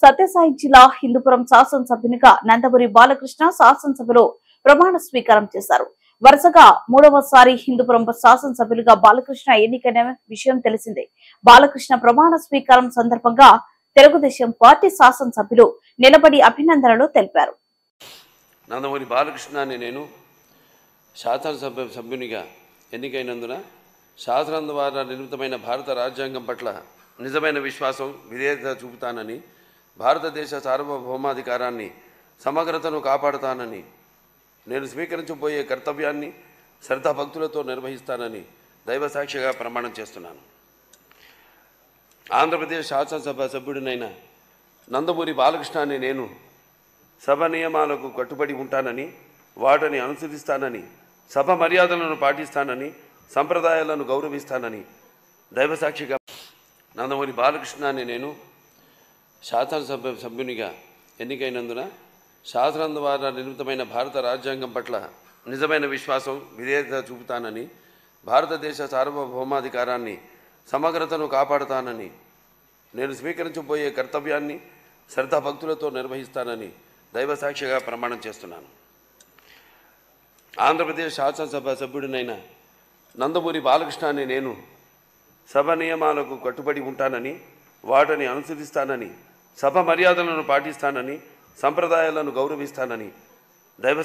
సత్యసాయి జిల్లా హిందూపురం శాసనసభ్యునిగా నందమూరి బాలకృష్ణ శాసనసభలో ప్రమాణ స్వీకారం చేశారు. వరుసగా మూడవసారి హిందూపురం శాసనసభ్యులుగా బాలకృష్ణ ఎన్నికైన విషయం తెలిసిందే. బాలకృష్ణ ప్రమాణ స్వీకారం సందర్భంగా తెలుగుదేశం పార్టీ శాసనసభ్యులు నిలబడి అభినందనలు తెలిపారు. నందమూరి బాలకృష్ణ అని నేను శాసనసభ్యునిగా ఎన్నికైనందున శాసనం ద్వారా నిర్మితమైన భారత రాజ్యాంగం పట్ల నిజమైన విశ్వాసం, విధేయత చూపుతానని, భారతదేశ సార్వభౌమాధికారాన్ని, సమగ్రతను కాపాడుతానని, నేను స్వీకరించబోయే కర్తవ్యాన్ని శ్రద్ధాభక్తులతో నిర్వహిస్తానని దైవసాక్షిగా ప్రమాణం చేస్తున్నాను. ఆంధ్రప్రదేశ్ శాసనసభ సభ్యుడినైన నందమూరి బాలకృష్ణ అని నేను సభ నియమాలకు కట్టుబడి ఉంటానని, వాటిని అనుసరిస్తానని, సభ మర్యాదలను పాటిస్తానని, సంప్రదాయాలను గౌరవిస్తానని దైవసాక్షిగా నందమూరి బాలకృష్ణ అని నేను శాసనసభ్యునిగా ఎన్నికైనందున శాసనం ద్వారా నిర్మితమైన భారత రాజ్యాంగం పట్ల నిజమైన విశ్వాసం, విధేయత చూపుతానని, భారతదేశ సార్వభౌమాధికారాన్ని, సమగ్రతను కాపాడుతానని, నేను స్వీకరించబోయే కర్తవ్యాన్ని శ్రద్ధాభక్తులతో నిర్వహిస్తానని దైవసాక్షిగా ప్రమాణం చేస్తున్నాను. ఆంధ్రప్రదేశ్ శాసనసభ సభ్యుడినైన నందమూరి బాలకృష్ణ అని నేను సభ నియమాలకు కట్టుబడి ఉంటానని, వాటిని అనుసరిస్తానని, సభ మర్యాదలను పాటిస్తానని, సంప్రదాయాలను గౌరవిస్తానని దైవ